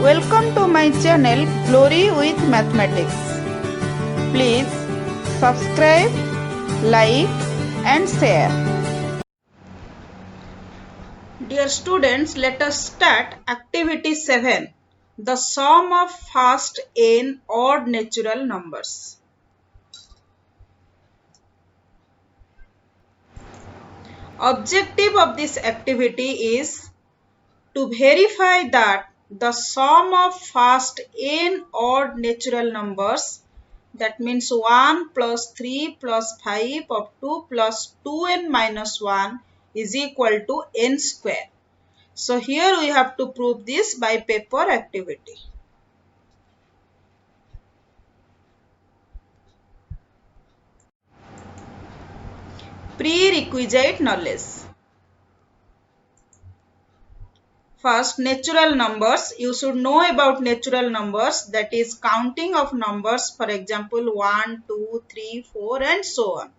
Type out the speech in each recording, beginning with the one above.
Welcome to my channel Glory with Mathematics. Please subscribe, like and share. Dear students, let us start activity 7. The sum of first n odd natural numbers. Objective of this activity is to verify that the sum of first n odd natural numbers, that means 1 plus 3 plus 5 up to plus 2n minus 1 is equal to n square. So here we have to prove this by paper activity. Prerequisite knowledge. First, natural numbers. You should know about natural numbers, that is counting of numbers, for example 1, 2, 3, 4 and so on.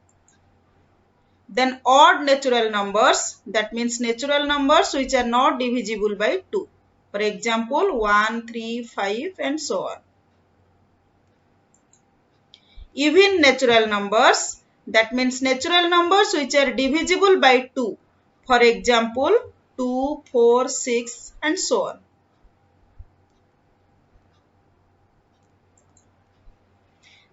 Then odd natural numbers, that means natural numbers which are not divisible by 2. For example 1, 3, 5 and so on. Even natural numbers, that means natural numbers which are divisible by 2. For example 2, 4, 6 and so on.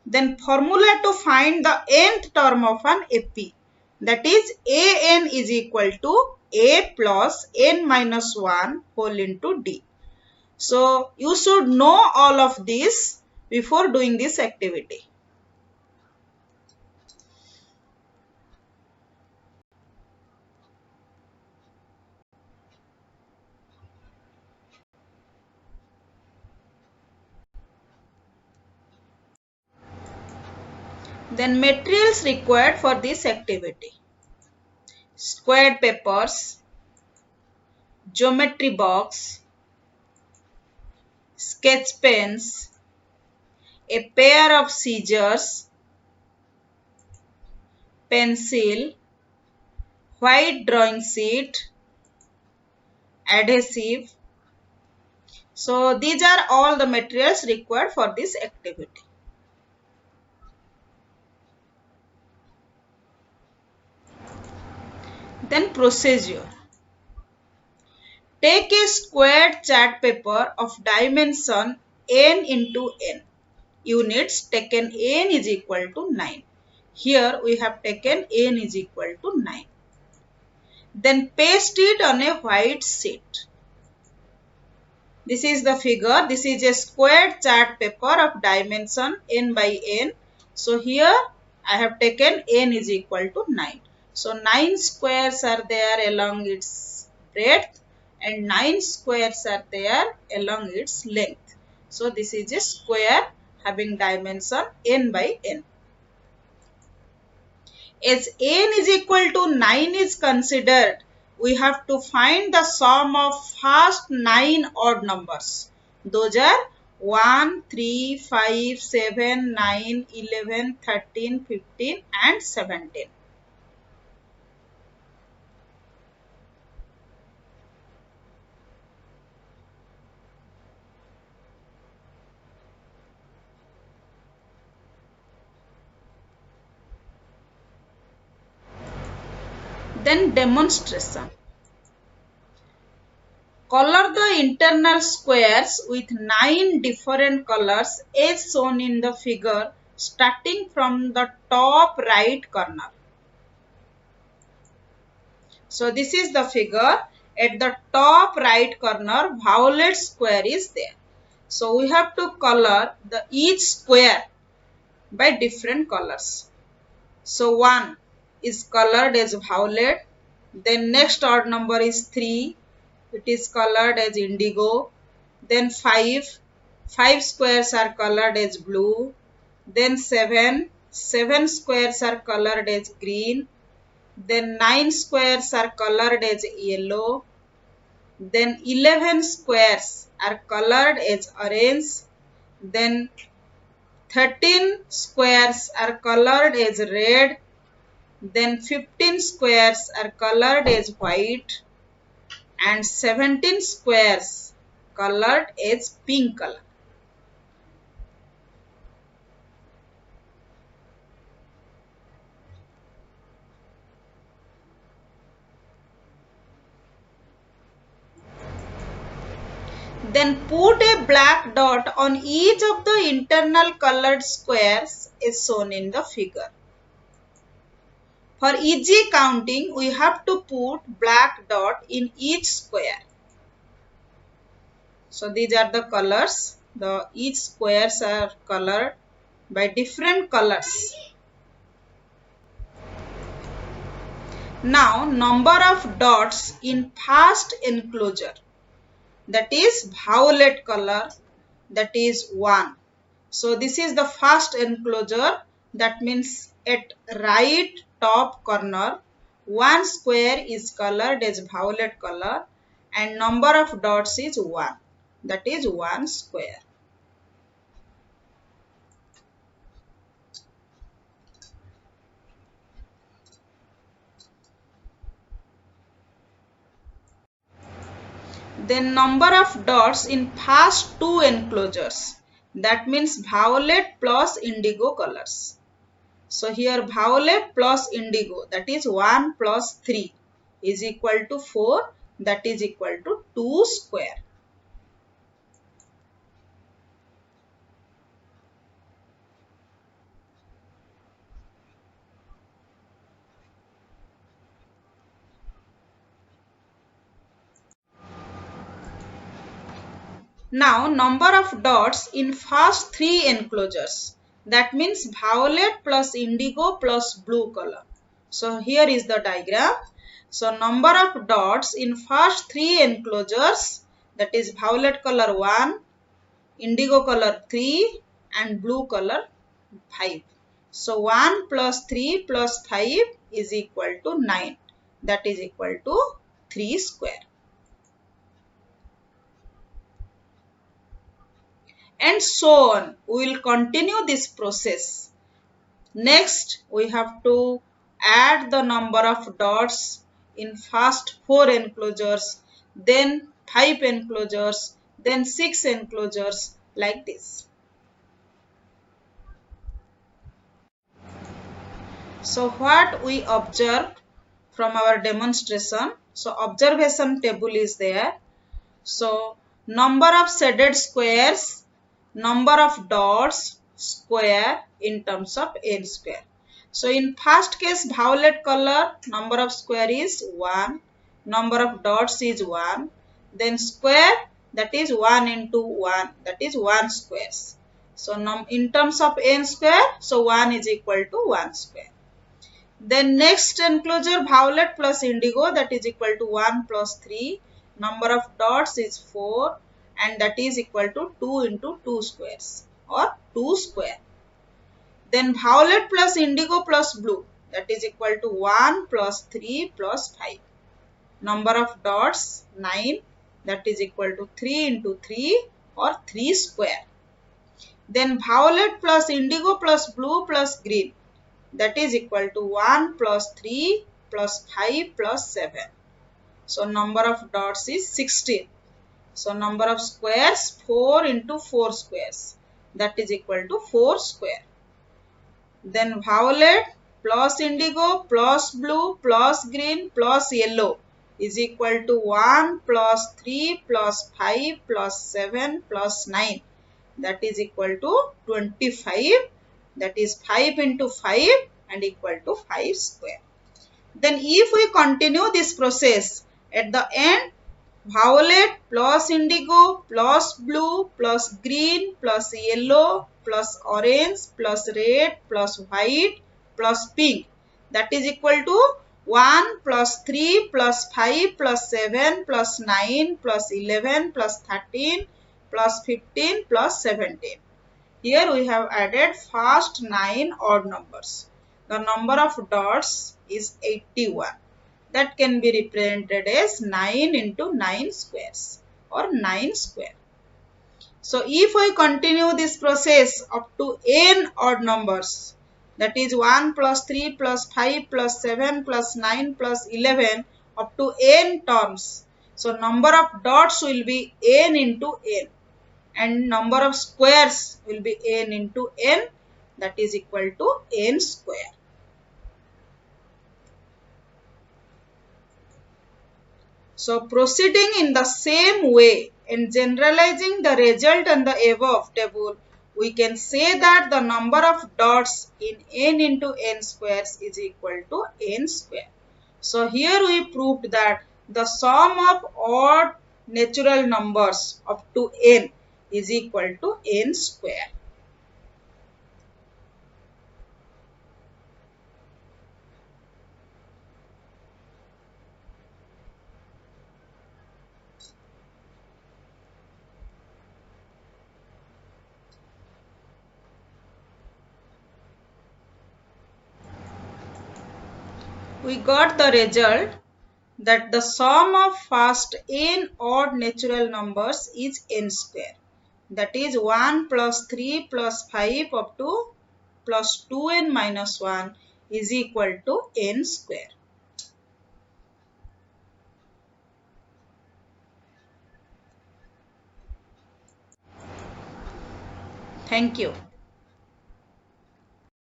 Then formula to find the nth term of an AP, that is an is equal to a plus n minus 1 whole into d. So you should know all of this before doing this activity. Then materials required for this activity: squared papers, geometry box, sketch pens, a pair of scissors, pencil, white drawing sheet, adhesive. So these are all the materials required for this activity. Then procedure. Take a squared chart paper of dimension n into n. Units taken n is equal to 9. Here we have taken n is equal to 9. Then paste it on a white sheet. This is the figure. This is a squared chart paper of dimension n by n. So here I have taken n is equal to 9. So 9 squares are there along its breadth and 9 squares are there along its length. So this is a square having dimension n by n. As n is equal to 9 is considered, we have to find the sum of first 9 odd numbers. Those are 1, 3, 5, 7, 9, 11, 13, 15 and 17. Then demonstration. Color the internal squares with 9 different colors as shown in the figure, starting from the top right corner. So this is the figure. At the top right corner, violet square is there. So we have to color each square by different colors. So 1 is colored as violet. Then next odd number is 3. It is colored as indigo. Then 5 squares are colored as blue. Then 7 squares are colored as green. Then 9 squares are colored as yellow. Then 11 squares are colored as orange. Then 13 squares are colored as red. Then 15 squares are colored as white. And 17 squares colored as pink color. Then put a black dot on each of the internal colored squares as shown in the figure. For easy counting, we have to put black dot in each square. So these are the colors. Each squares are colored by different colors. Now number of dots in first enclosure, that is violet color, that is 1. So this is the first enclosure, that means at right top corner 1 square is colored as violet color and number of dots is 1, that is 1 square. Then number of dots in first 2 enclosures, that means violet plus indigo colors. So here violet plus indigo, that is 1 plus 3 is equal to 4, that is equal to 2 square. Now number of dots in first 3 enclosures, that means violet plus indigo plus blue color. So here is the diagram. So number of dots in first 3 enclosures, that is violet color 1, indigo color 3 and blue color 5. So 1 plus 3 plus 5 is equal to 9, that is equal to 3 square. And so on. We will continue this process. Next, we have to add the number of dots in first 4 enclosures, then 5 enclosures, then 6 enclosures, like this. So what we observed from our demonstration, so observation table is there. So number of shaded squares, number of dots, square in terms of n square. So in first case violet color, number of square is 1, number of dots is 1, then square, that is 1 into 1, that is 1 squares. So in terms of n square, so 1 is equal to 1 square. Then next enclosure violet plus indigo, that is equal to 1 plus 3, number of dots is 4 and that is equal to 2 into 2 squares or 2 square. Then violet plus indigo plus blue, that is equal to 1 plus 3 plus 5. Number of dots 9, that is equal to 3 into 3 or 3 square. Then violet plus indigo plus blue plus green, that is equal to 1 plus 3 plus 5 plus 7. So number of dots is 16. So number of squares 4 into 4 squares, that is equal to 4 square. Then violet plus indigo plus blue plus green plus yellow is equal to 1 plus 3 plus 5 plus 7 plus 9, that is equal to 25, that is 5 into 5 and equal to 5 square. Then if we continue this process, at the end violet plus indigo plus blue plus green plus yellow plus orange plus red plus white plus pink, that is equal to 1 plus 3 plus 5 plus 7 plus 9 plus 11 plus 13 plus 15 plus 17. Here we have added first 9 odd numbers. The number of dots is 81. That can be represented as 9 into 9 squares or 9 square. So if we continue this process up to n odd numbers, that is 1 plus 3 plus 5 plus 7 plus 9 plus 11 up to n terms. So number of dots will be n into n, and number of squares will be n into n, that is equal to n square. So proceeding in the same way and generalizing the result in the above table, we can say that the number of dots in n into n squares is equal to n square. So here we proved that the sum of odd natural numbers up to n is equal to n square. We got the result that the sum of first n odd natural numbers is n square. That is 1 plus 3 plus 5 up to plus 2n minus 1 is equal to n square. Thank you.